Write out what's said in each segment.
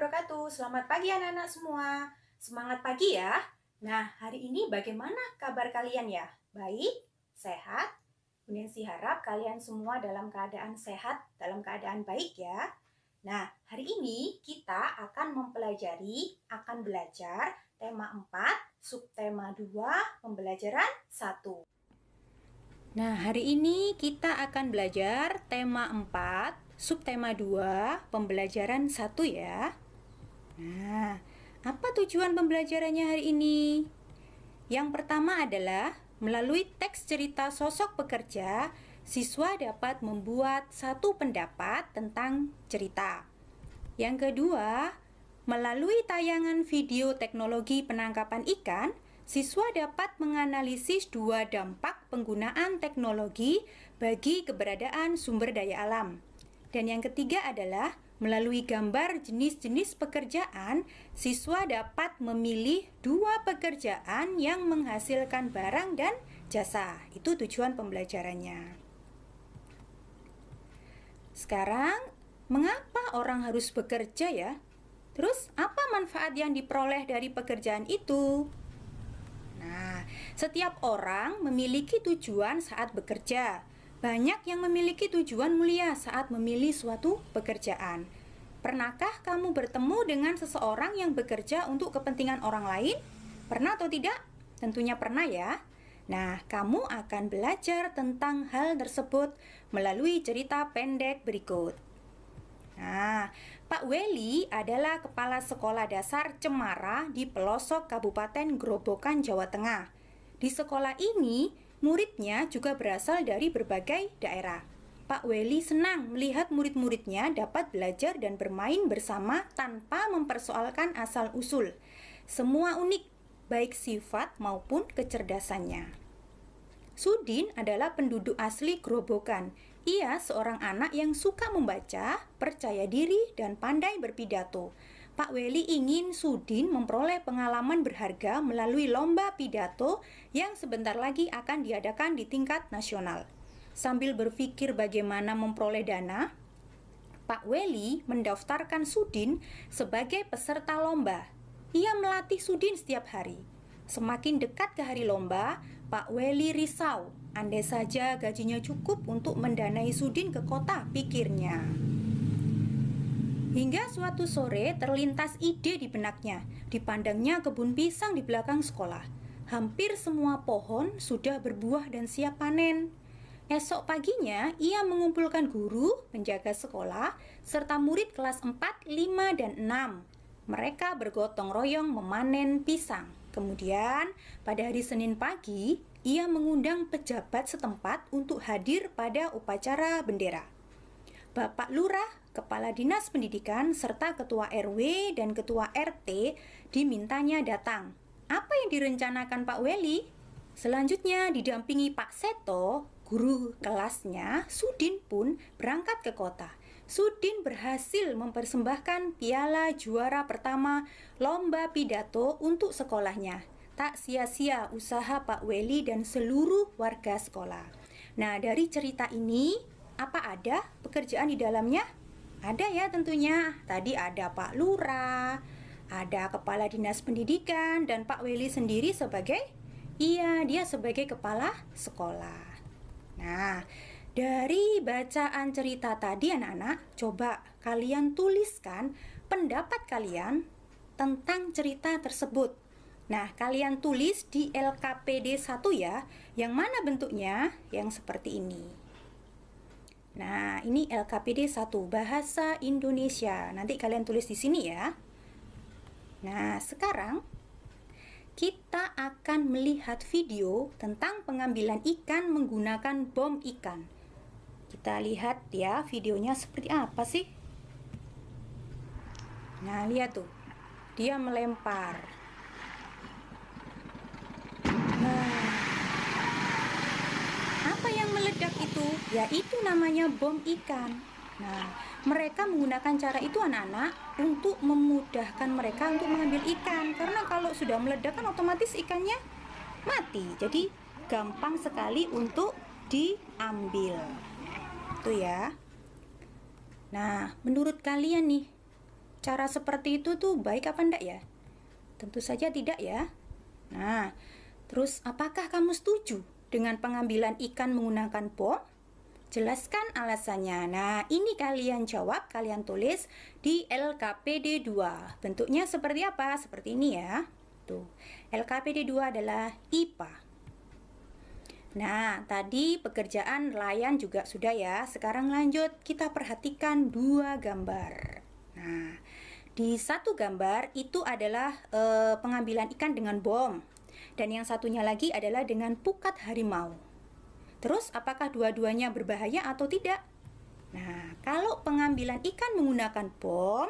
wabarakatuh. Selamat pagi anak-anak semua. Semangat pagi ya. Nah, hari ini bagaimana kabar kalian ya? Baik? Sehat? Bunda harap kalian semua dalam keadaan sehat, dalam keadaan baik ya. Nah, hari ini kita akan belajar tema 4, subtema 2, pembelajaran 1. Nah, hari ini kita akan belajar tema 4, subtema 2, pembelajaran 1 ya. Nah, apa tujuan pembelajarannya hari ini? Yang pertama adalah melalui teks cerita sosok pekerja, siswa dapat membuat satu pendapat tentang cerita. Yang kedua, melalui tayangan video teknologi penangkapan ikan, siswa dapat menganalisis dua dampak penggunaan teknologi bagi keberadaan sumber daya alam. Dan yang ketiga adalah melalui gambar jenis-jenis pekerjaan, siswa dapat memilih dua pekerjaan yang menghasilkan barang dan jasa. Itu tujuan pembelajarannya. Sekarang, mengapa orang harus bekerja ya? Terus, apa manfaat yang diperoleh dari pekerjaan itu? Nah, setiap orang memiliki tujuan saat bekerja. Banyak yang memiliki tujuan mulia saat memilih suatu pekerjaan. Pernahkah kamu bertemu dengan seseorang yang bekerja untuk kepentingan orang lain? Pernah atau tidak? Tentunya pernah ya. Nah, kamu akan belajar tentang hal tersebut melalui cerita pendek berikut. Nah, Pak Weli adalah kepala sekolah dasar Cemara di pelosok Kabupaten Grobogan, Jawa Tengah. Di sekolah ini, muridnya juga berasal dari berbagai daerah. Pak Weli senang melihat murid-muridnya dapat belajar dan bermain bersama tanpa mempersoalkan asal-usul. Semua unik, baik sifat maupun kecerdasannya. Sudin adalah penduduk asli Grobogan. Ia seorang anak yang suka membaca, percaya diri, dan pandai berpidato. Pak Weli ingin Sudin memperoleh pengalaman berharga melalui lomba pidato yang sebentar lagi akan diadakan di tingkat nasional. Sambil berpikir bagaimana memperoleh dana, Pak Weli mendaftarkan Sudin sebagai peserta lomba. Ia melatih Sudin setiap hari. Semakin dekat ke hari lomba, Pak Weli risau. Andai saja gajinya cukup untuk mendanai Sudin ke kota, pikirnya. Hingga suatu sore terlintas ide di benaknya. Dipandangnya kebun pisang di belakang sekolah. Hampir semua pohon sudah berbuah dan siap panen. Esok paginya, ia mengumpulkan guru, penjaga sekolah, serta murid kelas 4, 5, dan 6. Mereka bergotong royong memanen pisang. Kemudian, pada hari Senin pagi, ia mengundang pejabat setempat untuk hadir pada upacara bendera. Bapak Lurah, Kepala Dinas Pendidikan, serta Ketua RW dan Ketua RT dimintanya datang. Apa yang direncanakan Pak Weli? Selanjutnya didampingi Pak Seto, guru kelasnya, Sudin pun berangkat ke kota. Sudin berhasil mempersembahkan piala juara pertama lomba pidato untuk sekolahnya. Tak sia-sia usaha Pak Weli dan seluruh warga sekolah. Nah, dari cerita ini, apa ada pekerjaan di dalamnya? Ada ya tentunya. Tadi ada Pak Lurah, ada Kepala Dinas Pendidikan, dan Pak Weli sendiri sebagai, dia sebagai kepala sekolah. Nah, dari bacaan cerita tadi anak-anak, coba kalian tuliskan pendapat kalian tentang cerita tersebut. Nah, kalian tulis di LKPD 1 ya. Yang mana bentuknya? Yang seperti ini. Nah, ini LKPD 1, Bahasa Indonesia. Nanti kalian tulis di sini ya. Nah, sekarang kita akan melihat video tentang pengambilan ikan menggunakan bom ikan. Kita lihat ya videonya seperti apa sih. Nah, lihat tuh. Dia melempar. Nah, apa yang meledak itu? Ya, itu namanya bom ikan. Nah, mereka menggunakan cara itu anak-anak untuk memudahkan mereka untuk mengambil ikan. Karena kalau sudah meledak kan otomatis ikannya mati. Jadi gampang sekali untuk diambil. Itu ya. Nah, menurut kalian nih, cara seperti itu tuh baik apa enggak ya? Tentu saja tidak ya. Nah, terus apakah kamu setuju dengan pengambilan ikan menggunakan bom? Jelaskan alasannya. Nah, ini kalian jawab, kalian tulis di LKPD 2. Bentuknya seperti apa? Seperti ini ya. Tuh, LKPD 2 adalah IPA. Nah, tadi pekerjaan nelayan juga sudah ya. Sekarang lanjut, kita perhatikan dua gambar. Nah, di satu gambar itu adalah pengambilan ikan dengan bom. Dan yang satunya lagi adalah dengan pukat harimau. Terus, apakah dua-duanya berbahaya atau tidak? Nah, kalau pengambilan ikan menggunakan bom,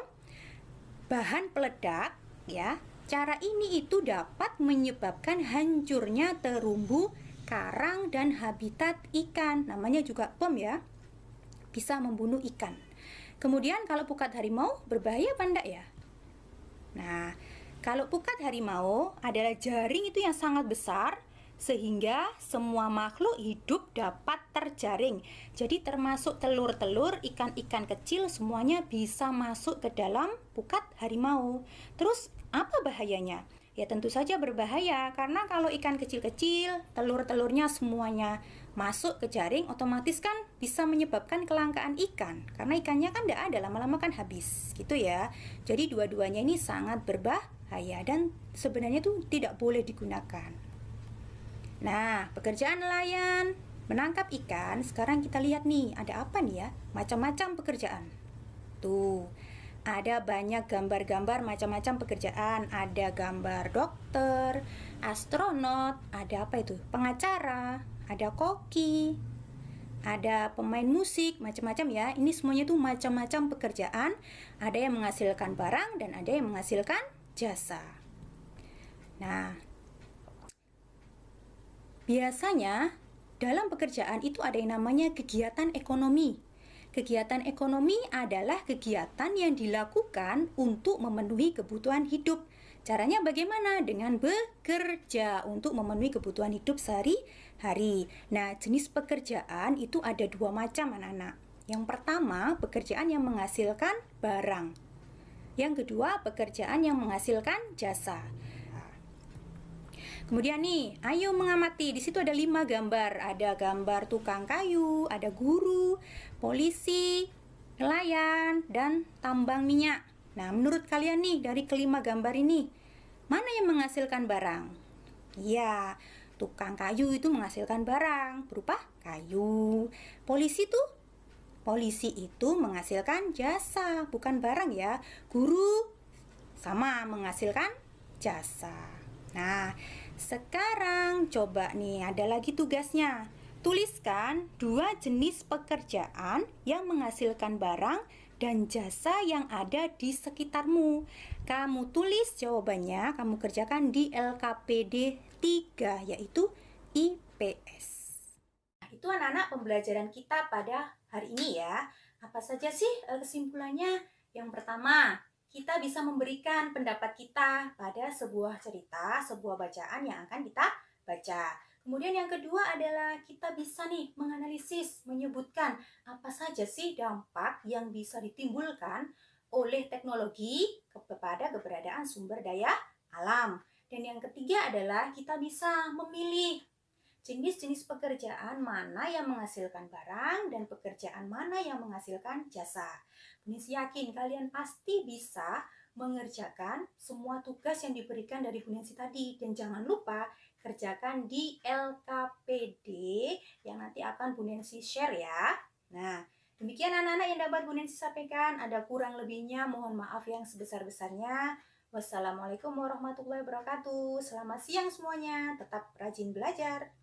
bahan peledak, ya, cara ini itu dapat menyebabkan hancurnya terumbu karang dan habitat ikan. Namanya juga bom ya. Bisa membunuh ikan. Kemudian kalau pukat harimau berbahaya apa enggak ya? Nah, kalau pukat harimau adalah jaring itu yang sangat besar sehingga semua makhluk hidup dapat terjaring. Jadi termasuk telur-telur, ikan-ikan kecil semuanya bisa masuk ke dalam pukat harimau. Terus apa bahayanya? Ya tentu saja berbahaya karena kalau ikan kecil-kecil, telur-telurnya semuanya masuk ke jaring, otomatis kan bisa menyebabkan kelangkaan ikan. Karena ikannya kan tidak ada, lama-lama kan habis gitu ya. Jadi dua-duanya ini sangat berbahaya dan sebenarnya itu tidak boleh digunakan. Nah, pekerjaan nelayan menangkap ikan, sekarang kita lihat nih, ada apa nih ya? Macam-macam pekerjaan. Tuh, ada banyak gambar-gambar macam-macam pekerjaan. Ada gambar dokter, astronot, ada apa itu? Pengacara, ada koki, ada pemain musik, macam-macam ya. Ini semuanya tuh macam-macam pekerjaan. Ada yang menghasilkan barang dan ada yang menghasilkan jasa. Nah, biasanya dalam pekerjaan itu ada yang namanya kegiatan ekonomi. Kegiatan ekonomi adalah kegiatan yang dilakukan untuk memenuhi kebutuhan hidup. Caranya bagaimana? Dengan bekerja untuk memenuhi kebutuhan hidup sehari-hari. Nah, jenis pekerjaan itu ada dua macam anak-anak. Yang pertama, pekerjaan yang menghasilkan barang. Yang kedua, pekerjaan yang menghasilkan jasa. Kemudian nih, ayo mengamati. Di situ ada 5 gambar. Ada gambar tukang kayu, ada guru, polisi, nelayan, dan tambang minyak. Nah, menurut kalian nih, dari kelima gambar ini, mana yang menghasilkan barang? Ya, tukang kayu itu menghasilkan barang berupa kayu. Polisi itu menghasilkan jasa, bukan barang ya. Guru sama menghasilkan jasa. Nah, sekarang coba nih, ada lagi tugasnya. Tuliskan 2 jenis pekerjaan yang menghasilkan barang dan jasa yang ada di sekitarmu. Kamu tulis jawabannya, kamu kerjakan di LKPD 3, yaitu IPS. Nah, itu anak-anak pembelajaran kita pada hari ini ya. Apa saja sih kesimpulannya? Yang pertama, kita bisa memberikan pendapat kita pada sebuah cerita, sebuah bacaan yang akan kita baca. Kemudian yang kedua adalah kita bisa nih menganalisis, menyebutkan apa saja sih dampak yang bisa ditimbulkan oleh teknologi kepada keberadaan sumber daya alam. Dan yang ketiga adalah kita bisa memilih jenis-jenis pekerjaan mana yang menghasilkan barang dan pekerjaan mana yang menghasilkan jasa. Bunda yakin kalian pasti bisa mengerjakan semua tugas yang diberikan dari Bunda tadi. Dan jangan lupa kerjakan di LKPD yang nanti akan Bunda share ya. Nah, demikian anak-anak yang dapat Bunda sampaikan. Ada kurang lebihnya mohon maaf yang sebesar-besarnya. Wassalamualaikum warahmatullahi wabarakatuh. Selamat siang semuanya. Tetap rajin belajar.